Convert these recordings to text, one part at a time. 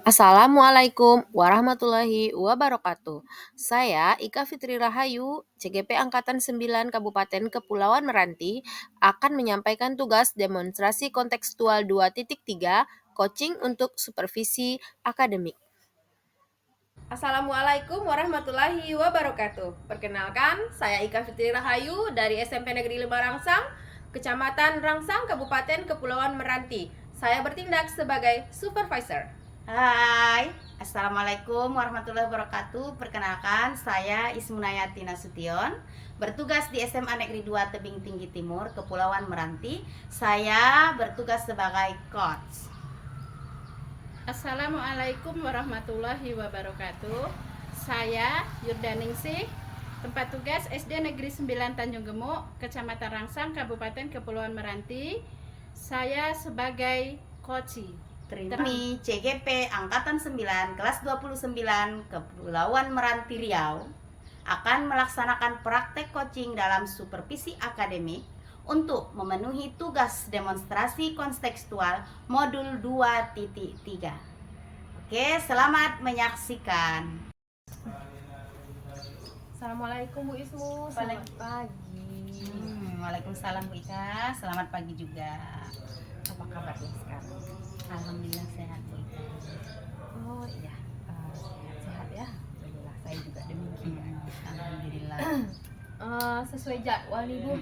Assalamualaikum warahmatullahi wabarakatuh. Saya Ika Fitri Rahayu, CGP Angkatan 9 Kabupaten Kepulauan Meranti, akan menyampaikan tugas demonstrasi kontekstual 2.3 coaching untuk supervisi akademik. Assalamualaikum warahmatullahi wabarakatuh. Perkenalkan, saya Ika Fitri Rahayu dari SMP Negeri 5 Rangsang, Kecamatan Rangsang, Kabupaten Kepulauan Meranti. Saya bertindak sebagai supervisor. Hai, Assalamualaikum warahmatullahi wabarakatuh. Perkenalkan, saya Ismunayati Nasution, bertugas di SMA Negeri 2 Tebing Tinggi Timur, Kepulauan Meranti. Saya bertugas sebagai coach. Assalamualaikum warahmatullahi wabarakatuh. Saya Yurdaningsih, tempat tugas SD Negeri 9 Tanjung Gemuk, Kecamatan Rangsang, Kabupaten Kepulauan Meranti. Saya sebagai coach. Kami CGP Angkatan 9 kelas 29 Kepulauan Meranti Riau akan melaksanakan praktek coaching dalam supervisi akademik untuk memenuhi tugas demonstrasi kontekstual modul 2.3. Oke, selamat menyaksikan. Assalamualaikum Bu Ismu, selamat pagi. Waalaikumsalam Bu Ika, selamat pagi juga. Apa kabarnya sekarang? Alhamdulillah sehat Bu Ika. Oh iya, sehat ya. Alhamdulillah, saya juga demikian. Alhamdulillah. Sesuai jadwal nih Bu,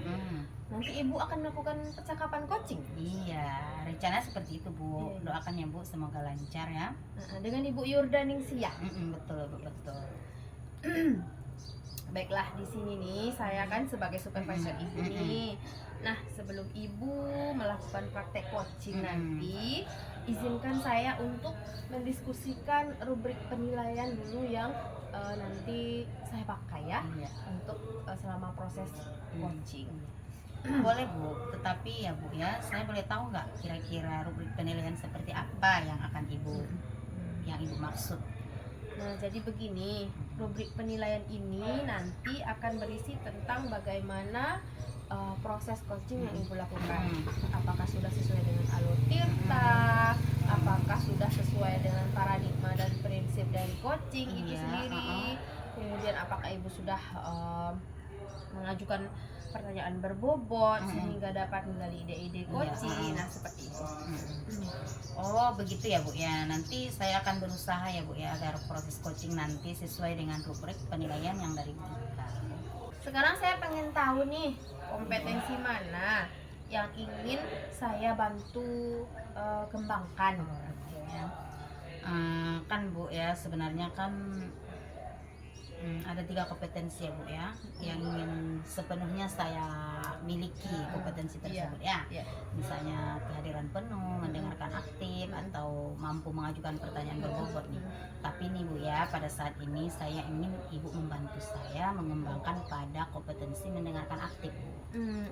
nanti Ibu akan melakukan percakapan coaching. Iya, rencana seperti itu Bu. Iya. Doakan ya Bu, semoga lancar ya. Dengan Ibu Yurdaningsih ya. Betul Bu, betul. Baiklah, di sini nih saya kan sebagai supervisor Ibu nih. Nah, sebelum Ibu melakukan praktek coaching nanti, izinkan saya untuk mendiskusikan rubrik penilaian dulu yang nanti saya pakai ya untuk selama proses coaching. Boleh Bu, tetapi ya Bu ya, saya boleh tahu nggak kira-kira rubrik penilaian seperti apa yang akan Ibu maksud? Nah, jadi begini, rubrik penilaian ini nanti akan berisi tentang bagaimana proses coaching yang Ibu lakukan. Apakah sudah sesuai dengan alur tirta, apakah sudah sesuai dengan paradigma dan prinsip dari coaching itu sendiri, kemudian apakah Ibu sudah mengajukan pertanyaan berbobot sehingga dapat menggali ide-ide coaching. Nah, seperti itu. Oh begitu ya Bu ya, nanti saya akan berusaha ya Bu ya agar proses coaching nanti sesuai dengan rubrik penilaian yang dari Bu Ika. Sekarang saya pengen tahu nih, kompetensi mana yang ingin saya bantu kembangkan. Kan Bu ya, sebenarnya kan ada 3 kompetensi ya Bu ya, yang ingin sepenuhnya saya miliki kompetensi tersebut ya. Misalnya kehadiran penuh, mendengarkan aktif, atau mampu mengajukan pertanyaan berbobot nih. Tapi nih Bu ya, pada saat ini saya ingin Ibu membantu saya mengembangkan pada kompetensi mendengarkan aktif Bu.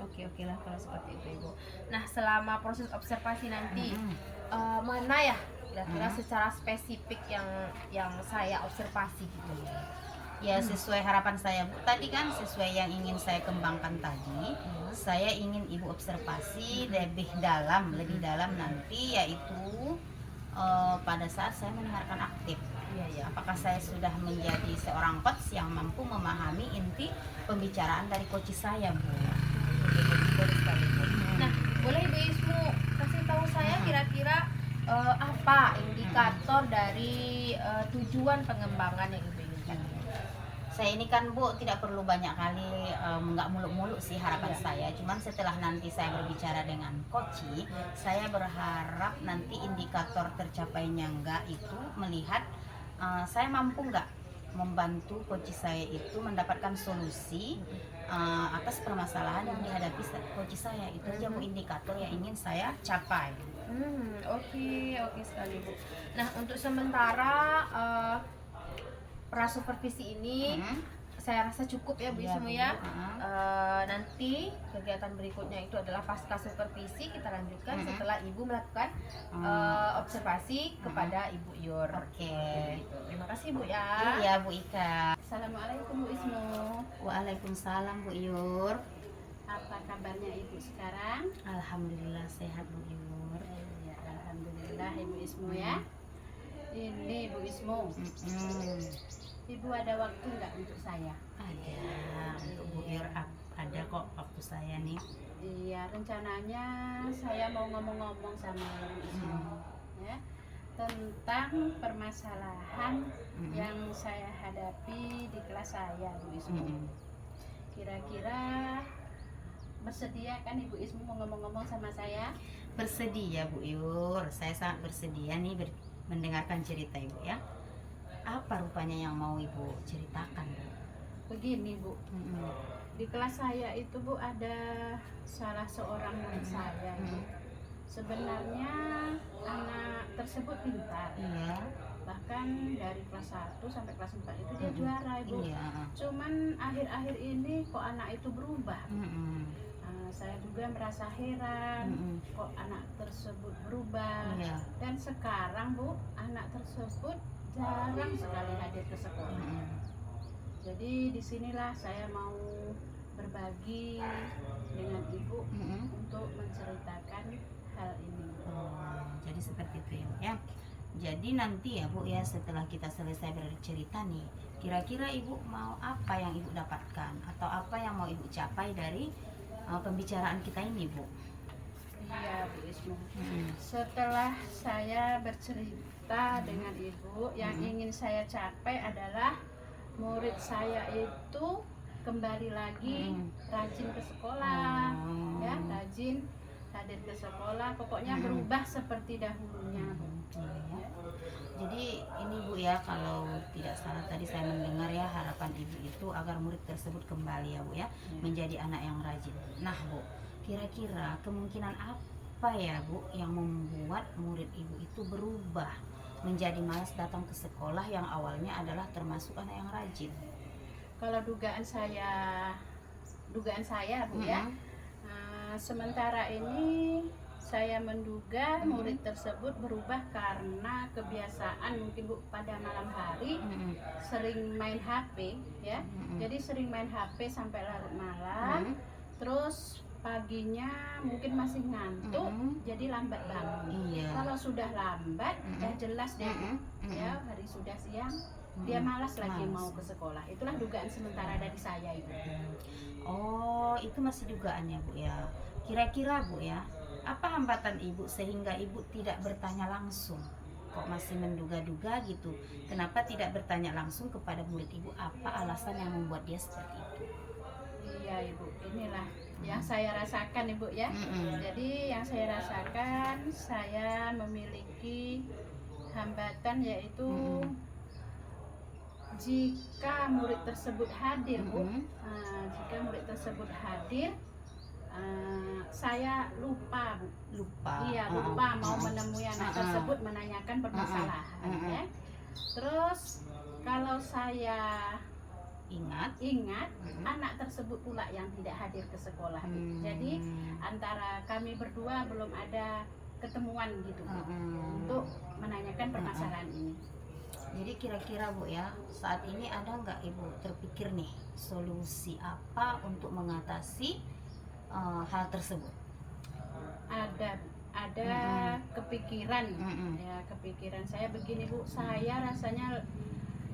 Oke lah kalau seperti itu Ibu. Nah, selama proses observasi nanti mana ya kira-kira secara spesifik yang saya observasi gitu ya sesuai harapan saya Bu, tadi kan sesuai yang ingin saya kembangkan tadi, saya ingin Ibu observasi lebih dalam nanti, yaitu pada saat saya mendengarkan aktif. Apakah saya sudah menjadi seorang coach yang mampu memahami inti pembicaraan dari coach saya Bu? Nah, boleh Ibu Ismu kasih tahu saya kira-kira apa indikator dari tujuan pengembangan yang Ibu inginkan? Saya ini kan Bu tidak perlu banyak kali, nggak muluk-muluk sih harapan saya. Cuman setelah nanti saya berbicara dengan coach, saya berharap nanti indikator tercapainya enggak itu melihat saya mampu nggak membantu coach saya itu mendapatkan solusi atas permasalahan yang dihadapi coach saya. Itu aja Bu indikator yang ingin saya capai. Oke sekali Bu. Nah, untuk sementara prasupervisi ini saya rasa cukup ya Bu Ismu ya. Nanti kegiatan berikutnya itu adalah pasca supervisi, kita lanjutkan setelah Ibu melakukan observasi kepada Ibu Yur. Oke. Terima kasih Bu ya. Iya Bu Ika. Assalamualaikum Bu Ismu. Waalaikumsalam Bu Yur. Apa kabarnya Ibu sekarang? Alhamdulillah sehat Bu Yur. Ya, alhamdulillah Ibu Ismu ya. Ini Ibu Ismu, Ibu ada waktu nggak untuk saya? Ada untuk Bu Ir, ada kok waktu saya nih. Iya, rencananya saya mau ngomong-ngomong sama Ibu Ismu ya, tentang permasalahan yang saya hadapi di kelas saya, Bu Ismu. Kira-kira bersedia kan Ibu Ismu mau ngomong-ngomong sama saya? Bersedia Bu Yur, saya sangat bersedia nih mendengarkan cerita Ibu ya. Apa rupanya yang mau Ibu ceritakan Bu? Begini Bu, di kelas saya itu Bu ada salah seorang murid saya Ibu. Sebenarnya anak tersebut pintar, Iya. bahkan dari kelas 1 sampai kelas 4 itu dia juara Ibu. Iya. Cuman akhir-akhir ini kok anak itu berubah. Saya juga merasa heran kok anak tersebut berubah. Iya. Dan sekarang Bu, anak tersebut jarang sekali hadir ke sekolah. Jadi disinilah saya mau berbagi dengan Ibu untuk menceritakan hal ini. Oh, jadi seperti itu ya. Jadi nanti ya Bu ya, setelah kita selesai bercerita nih, kira-kira Ibu mau apa yang Ibu dapatkan atau apa yang mau Ibu capai dari pembicaraan kita ini Bu? Iya Bu Ismu. Setelah saya bercerita dengan Ibu, yang ingin saya capai adalah murid saya itu kembali lagi rajin ke sekolah, ya, rajin hadir ke sekolah, pokoknya berubah seperti dahulunya Bu. Ya. Jadi ini Bu ya, kalau tidak salah tadi saya mendengar ya, harapan Ibu itu agar murid tersebut kembali ya Bu ya, menjadi anak yang rajin. Nah Bu, kira-kira kemungkinan apa ya Bu yang membuat murid Ibu itu berubah menjadi malas datang ke sekolah yang awalnya adalah termasuk anak yang rajin? Kalau dugaan saya Bu ya, sementara ini saya menduga murid tersebut berubah karena kebiasaan mungkin Bu pada malam hari sering main HP ya. Jadi sering main HP sampai larut malam. Terus paginya mungkin masih ngantuk, jadi lambat bangun. Iya. Kalau sudah lambat, ya jelas deh ya, hari sudah siang, dia malas lagi mau ke sekolah. Itulah dugaan sementara dari saya Ibu. Oh, itu masih dugaannya Bu ya. Kira-kira Bu ya, apa hambatan Ibu sehingga Ibu tidak bertanya langsung? Kok masih menduga-duga gitu? Kenapa tidak bertanya langsung kepada murid Ibu apa alasan yang membuat dia seperti itu? Iya Ibu, inilah yang saya rasakan Ibu ya. Jadi yang saya rasakan, saya memiliki hambatan yaitu jika murid tersebut hadir Bu, jika murid tersebut hadir, saya lupa Bu. Iya, lupa mau menemui anak tersebut menanyakan permasalahan ya. Terus kalau saya ingat anak tersebut pula yang tidak hadir ke sekolah Bu. Jadi antara kami berdua belum ada ketemuan gitu Bu, untuk menanyakan permasalahan ini. Jadi kira-kira Bu ya, saat ini ada nggak Ibu terpikir nih solusi apa untuk mengatasi hal tersebut? Ada kepikiran ya, kepikiran saya begini Bu, saya rasanya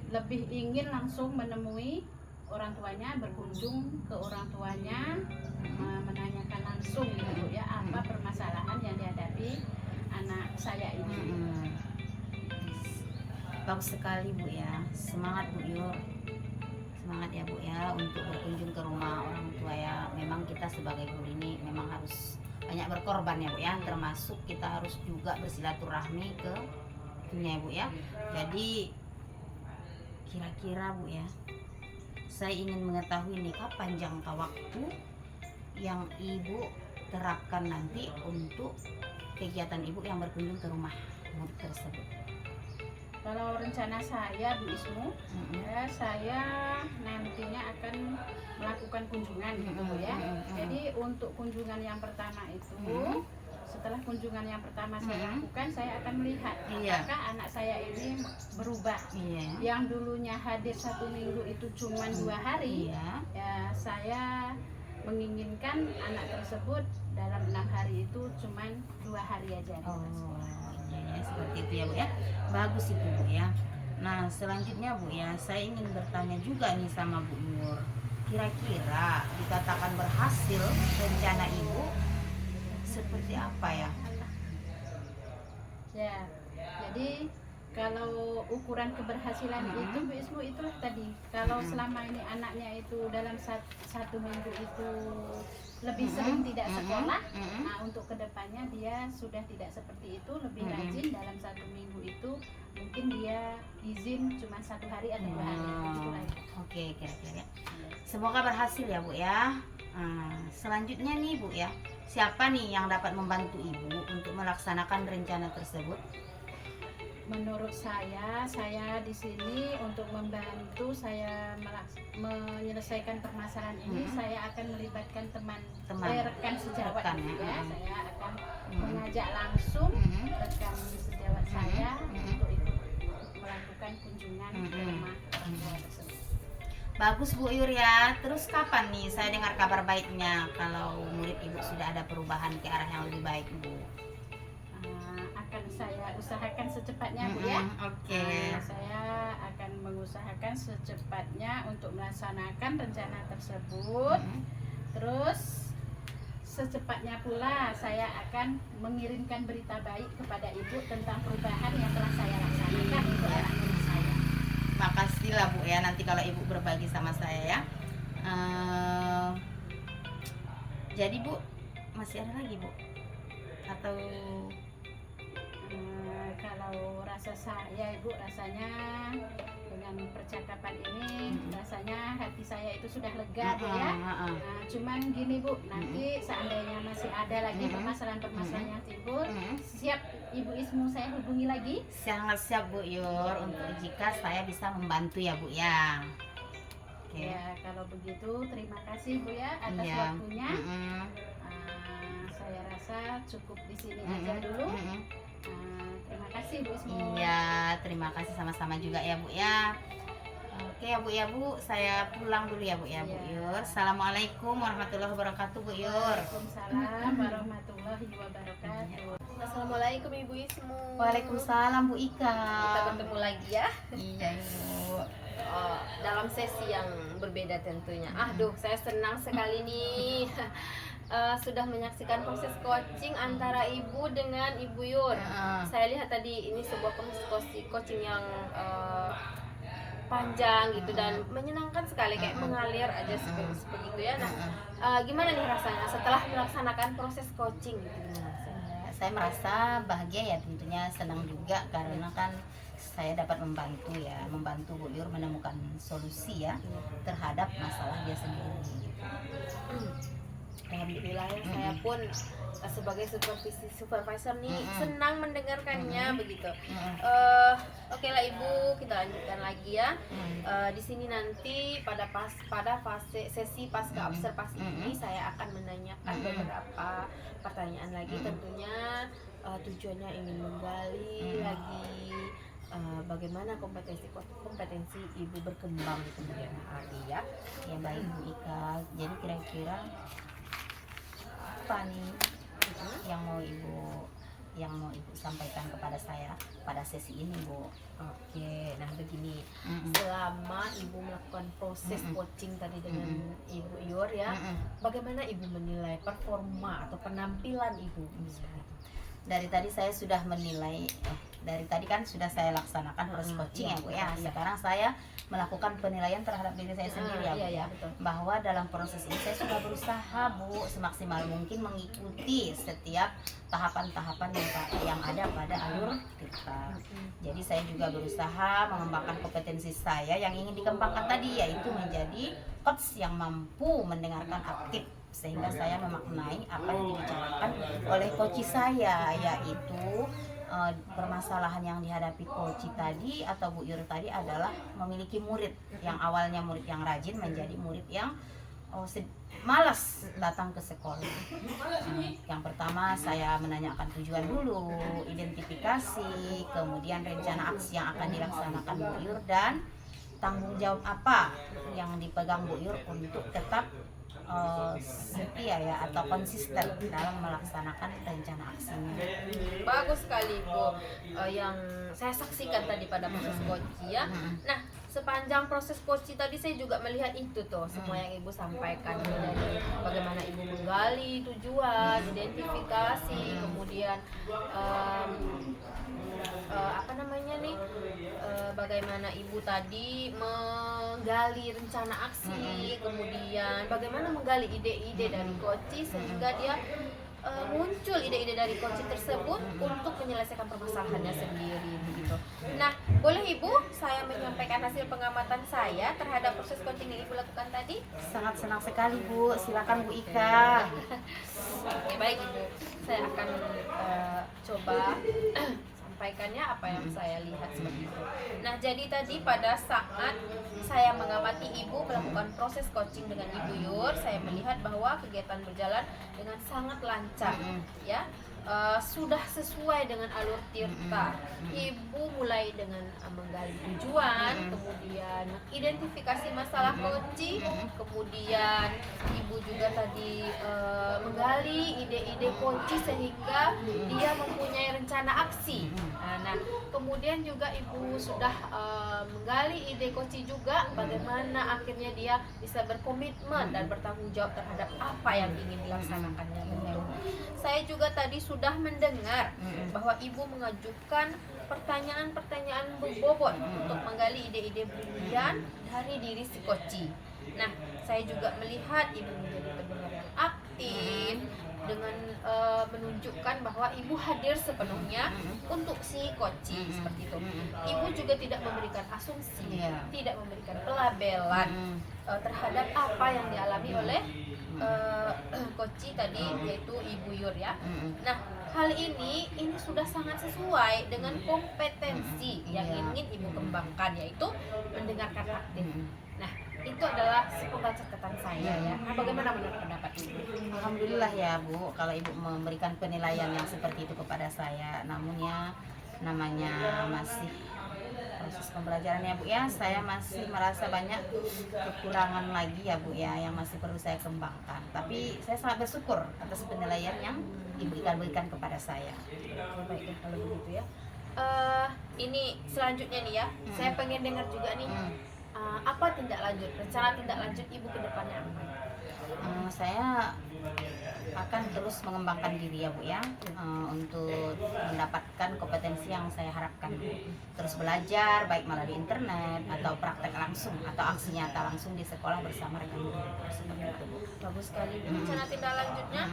lebih ingin langsung menemui orang tuanya, berkunjung ke orang tuanya, menanyakan langsung gitu Bu ya, apa permasalahan yang dihadapi anak saya ini. Bagus sekali Bu ya, semangat Bu Yur, semangat ya Bu ya untuk berkunjung ke rumah orang tua ya. Memang kita sebagai guru ini memang harus banyak berkorban ya Bu ya, termasuk kita harus juga bersilaturahmi ke dunia Bu ya. Jadi kira-kira Bu ya, saya ingin mengetahui nih kapan jangka waktu yang Ibu terapkan nanti untuk kegiatan Ibu yang berkunjung ke rumah murid tersebut. Kalau rencana saya Bu Ismu, ya, saya nantinya akan melakukan kunjungan gitu ya. Jadi untuk kunjungan yang pertama itu, setelah kunjungan yang pertama saya lakukan, saya akan melihat apakah anak saya ini berubah. Yang dulunya hadir 1 minggu itu cuma 2 hari, ya saya menginginkan anak tersebut dalam 6 hari itu cuma 2 hari aja. Ya, seperti itu ya Bu ya. Bagus itu Bu ya. Nah selanjutnya Bu ya, saya ingin bertanya juga nih sama Bu Nur. Kira-kira dikatakan berhasil rencana Ibu seperti apa ya? Ya, jadi kalau ukuran keberhasilan itu Bu Ismu itulah tadi. Kalau selama ini anaknya itu dalam satu minggu itu lebih sering tidak sekolah, nah untuk kedepannya dia sudah tidak seperti itu, lebih rajin dalam satu minggu itu mungkin dia izin cuma 1 hari atau 2 hari. Itulah itu. Oke, kira-kira. Semoga berhasil ya Bu ya. Selanjutnya nih Bu ya, siapa nih yang dapat membantu Ibu untuk melaksanakan rencana tersebut? Menurut saya di sini untuk membantu saya menyelesaikan permasalahan ini, saya akan melibatkan rekan sejawat Rekan, ya. Saya akan mengajak langsung rekan sejawat saya untuk ikut melakukan kunjungan ke rumah orang tua tersebut. Bagus Bu Yur ya. Terus kapan nih saya dengar kabar baiknya kalau murid Ibu sudah ada perubahan ke arah yang lebih baik Bu? Akan saya usahakan secepatnya Bu ya. Oke. Saya akan mengusahakan secepatnya untuk melaksanakan rencana tersebut. Terus secepatnya pula saya akan mengirimkan berita baik kepada Ibu tentang perubahan yang telah saya laksanakan untuk anak-anak saya. Makasihlah Bu ya, nanti kalau Ibu berbagi sama saya ya. Jadi Bu, masih ada lagi Bu? Atau kalau rasa saya Ibu, rasanya dengan percakapan ini rasanya hati saya itu sudah lega Bu ya. Nah, cuman gini Bu, nanti seandainya masih ada lagi permasalahan-permasalahan yang timbul, siap Ibu Ismu saya hubungi lagi? sangat siap Bu Yur untuk jika saya bisa membantu ya Bu ya. Oke. Ya, kalau begitu terima kasih Bu ya atas waktunya. Saya rasa cukup di sini aja dulu. Terima kasih Bu Ismu. Iya, terima kasih sama-sama juga ya Bu ya. Oke ya Bu, saya pulang dulu ya Bu ya Bu Yur. Assalamualaikum warahmatullahi wabarakatuh Bu Yur. Waalaikumsalam warahmatullahi wabarakatuh. Assalamualaikum Ibu Ismu. Waalaikumsalam Bu Ika. Kita bertemu lagi ya. Iya Ibu. Dalam sesi yang berbeda tentunya. Aduh, saya senang sekali nih. Sudah menyaksikan proses coaching antara Ibu dengan Ibu Yur. Saya lihat tadi ini sebuah proses coaching yang panjang gitu dan menyenangkan sekali, kayak mengalir aja seperti itu ya. Nah, gimana nih rasanya setelah melaksanakan proses coaching gitu? Gimana? Saya merasa bahagia ya, tentunya senang juga karena kan saya dapat membantu Bu Yur menemukan solusi ya terhadap masalah dia sendiri gitu. Alhamdulillah ya, saya pun sebagai supervisor nih senang mendengarkannya begitu. Oke lah Ibu, kita lanjutkan lagi ya. Di sini nanti pada sesi pasca observasi ini saya akan menanyakan beberapa pertanyaan lagi, tentunya tujuannya ingin menggali lagi bagaimana kompetensi Ibu berkembang di kemudian hari ya. Ya baik Bu Ika. Jadi kira-kira apa nih yang mau Ibu sampaikan kepada saya pada sesi ini Bu? Oke, nah begini, selama Ibu melakukan proses coaching tadi dengan Ibu Yur ya, bagaimana Ibu menilai performa atau penampilan Ibu? Dari tadi saya sudah menilai, dari tadi kan sudah saya laksanakan proses coaching ya Bu ya. Sekarang saya melakukan penilaian terhadap diri saya sendiri ya Bu ya. Betul. Bahwa dalam proses ini saya sudah berusaha Bu semaksimal mungkin mengikuti setiap tahapan-tahapan yang ada pada alur kita. Jadi saya juga berusaha mengembangkan kompetensi saya yang ingin dikembangkan tadi, yaitu menjadi coach yang mampu mendengarkan aktif, sehingga saya memaknai apa yang dibicarakan oleh coach saya, yaitu permasalahan yang dihadapi coach tadi atau Bu Yur tadi adalah memiliki murid yang awalnya murid yang rajin menjadi murid yang malas datang ke sekolah. Yang pertama saya menanyakan tujuan dulu, identifikasi, kemudian rencana aksi yang akan dilaksanakan Bu Yur dan tanggung jawab apa yang dipegang Bu Yur untuk tetap setia ya atau konsisten dalam melaksanakan rencana aksinya. Bagus sekali Bu. Yang saya saksikan tadi pada proses koci ya. Nah, sepanjang proses koci tadi saya juga melihat itu tuh semua yang Ibu sampaikan, dari bagaimana Ibu menggali tujuan, identifikasi, kemudian bagaimana Ibu tadi menggali rencana aksi, kemudian bagaimana menggali ide-ide dari koci sehingga dia muncul ide-ide dari coaching tersebut untuk menyelesaikan permasalahannya sendiri begitu. Nah, boleh Ibu saya menyampaikan hasil pengamatan saya terhadap proses coaching yang Ibu lakukan tadi? Sangat senang sekali Bu, silakan Bu Ika. Oke, baik Ibu, saya akan coba sampaikannya apa yang saya lihat seperti itu. Nah, jadi tadi pada saat saya mengamati Ibu melakukan proses coaching dengan Ibu Yur, saya melihat bahwa kegiatan berjalan dengan sangat lancar, ya. Sudah sesuai dengan alur tirta. Ibu mulai dengan menggali tujuan, kemudian identifikasi masalah coaching, kemudian Ibu juga tadi menggali ide-ide coaching sehingga dia mempunyai rencana aksi. Nah, kemudian juga Ibu sudah menggali ide coaching juga bagaimana akhirnya dia bisa berkomitmen dan bertanggung jawab terhadap apa yang ingin dilaksanakannya. Saya juga tadi sudah mendengar bahwa Ibu mengajukan pertanyaan-pertanyaan berbobot untuk menggali ide-ide brilian dari diri si koci. Nah, saya juga melihat Ibu menjadi pendengar yang aktif dengan menunjukkan bahwa Ibu hadir sepenuhnya untuk si koci seperti itu. Ibu juga tidak memberikan asumsi, tidak memberikan pelabelan terhadap apa yang dialami oleh koci tadi, yaitu Ibu Yur ya. Nah, hal ini sudah sangat sesuai dengan kompetensi yang ingin Ibu kembangkan, yaitu mendengarkan aktif. Nah, itu adalah sepenggal catatan saya ya. Nah, bagaimana menurut pendapat Ibu? Alhamdulillah ya Bu, kalau Ibu memberikan penilaian yang seperti itu kepada saya. Namun ya, namanya masih proses pembelajaran ya Bu ya, saya masih merasa banyak kekurangan lagi ya Bu ya, yang masih perlu saya kembangkan. Tapi saya sangat bersyukur atas penilaian yang diberikan kepada saya. Baik ya, kalau begitu ya. Ini selanjutnya nih ya, saya pengen dengar juga nih, apa tindak lanjut, rencana tindak lanjut Ibu ke depannya apa? Saya akan terus mengembangkan diri ya Bu ya, untuk mendapatkan kompetensi yang saya harapkan. Terus belajar baik melalui internet atau praktek langsung atau aksi nyata langsung di sekolah bersama rekan guru. Seperti itu Bu. Bagus sekali. Rencana tindak lanjutnya,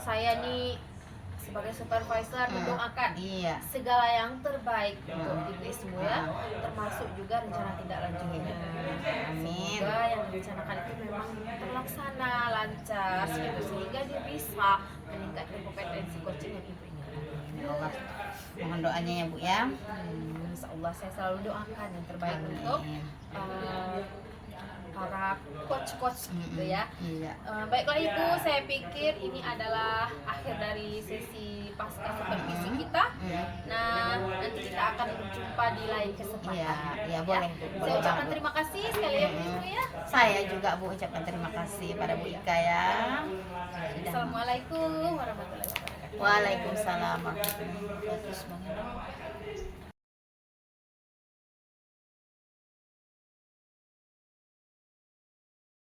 saya nih sebagai supervisor mendoakan segala yang terbaik untuk Ibu semua ya, termasuk juga rencana tindak lanjutnya. Amin. Semoga yang direncanakan itu memang terlaksana lancar sehingga dia bisa meningkatkan kompetensi coaching yang Ibu inginkan. Ya Allah, mohon doanya ya Bu ya. Insya Allah saya selalu doakan yang terbaik untuk para coach-coach gitu ya. Baiklah Ibu, saya pikir ini adalah akhir dari sesi pasca supervisi kita. Nah, nanti kita akan berjumpa di lain kesempatan. Ya boleh Bu. Saya ucapkan terima kasih sekali ya Bu ya. Saya juga Bu ucapkan terima kasih pada Bu Ika ya. Assalamualaikum warahmatullahi wabarakatuh. Waalaikumsalam warahmatullahi wabarakatuh.